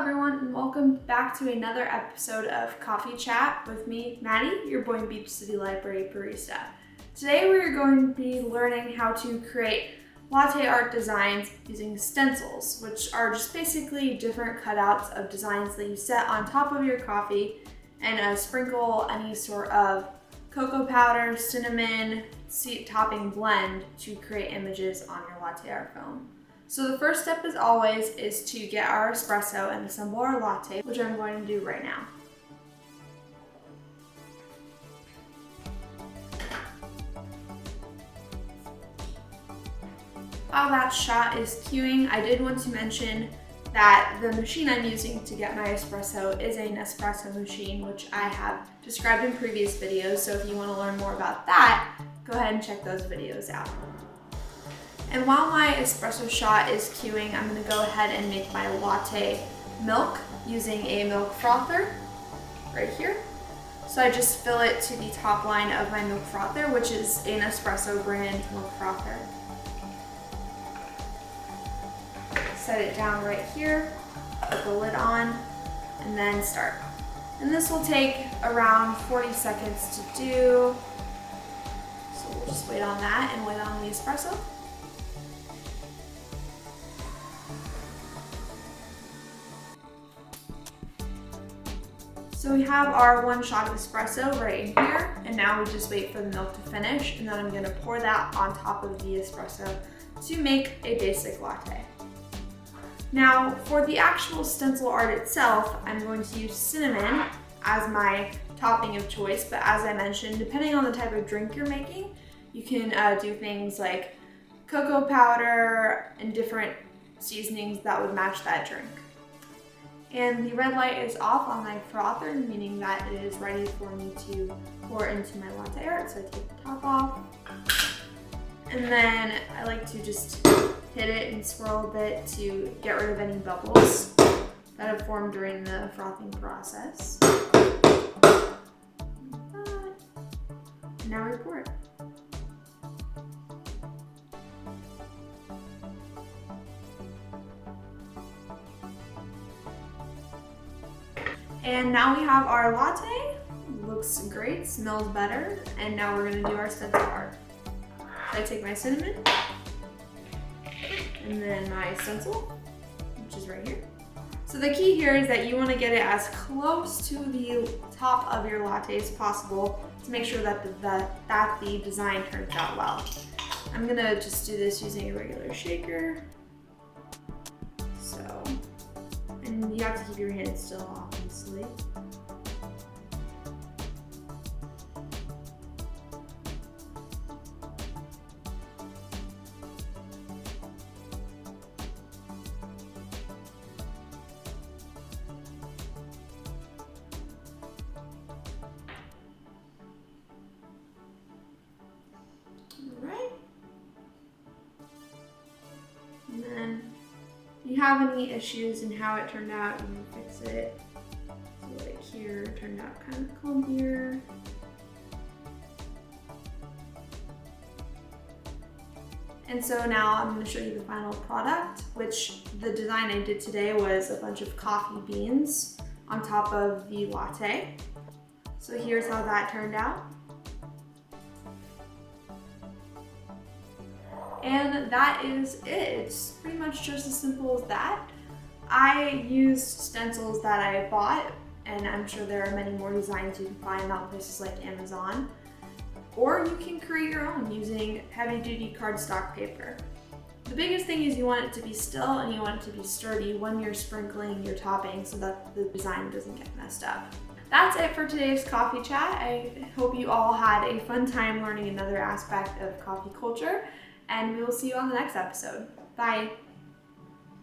everyone, and welcome back to another episode of Coffee Chat with me, Maddie, your Boynton Beach City Library barista. Today we're going to be learning how to create latte art designs using stencils, which are just basically different cutouts of designs that you set on top of your coffee and sprinkle any sort of cocoa powder, cinnamon, seed topping blend to create images on your latte art film. So the first step, as always, is to get our espresso and assemble our latte, which I'm going to do right now. While that shot is queuing, I did want to mention that the machine I'm using to get my espresso is a Nespresso machine, which I have described in previous videos. So if you want to learn more about that, go ahead and check those videos out. And while my espresso shot is queuing, I'm going to go ahead and make my latte milk using a milk frother right here. So I just fill it to the top line of my milk frother, which is an Nespresso brand milk frother. Set it down right here, put the lid on, and then start. And this will take around 40 seconds to do. So we'll just wait on that and wait on the espresso. So we have our one shot of espresso right in here, and now we just wait for the milk to finish, and then I'm going to pour that on top of the espresso to make a basic latte. Now for the actual stencil art itself, I'm going to use cinnamon as my topping of choice, but as I mentioned, depending on the type of drink you're making, you can do things like cocoa powder and different seasonings that would match that drink. And the red light is off on my frother, meaning that it is ready for me to pour into my latte art. So I take the top off. And then I like to just hit it and swirl a bit to get rid of any bubbles that have formed during the frothing process. And now we pour it. And now we have our latte. Looks great, smells better, and now we're gonna do our stencil art. So I take my cinnamon, and then my stencil, which is right here. So the key here is that you wanna get it as close to the top of your latte as possible to make sure that the design turns out well. I'm gonna just do this using a regular shaker. So, and you have to keep your hands still, obviously. And then if you have any issues in how it turned out, you can fix it. So like here, it turned out kind of clumpier. And so now I'm going to show you the final product, which the design I did today was a bunch of coffee beans on top of the latte. So here's how that turned out. And that is it. It's pretty much just as simple as that. I used stencils that I bought, and I'm sure there are many more designs you can find on places like Amazon. Or you can create your own using heavy-duty cardstock paper. The biggest thing is you want it to be still and you want it to be sturdy when you're sprinkling your topping so that the design doesn't get messed up. That's it for today's coffee chat. I hope you all had a fun time learning another aspect of coffee culture, and we will see you on the next episode. Bye.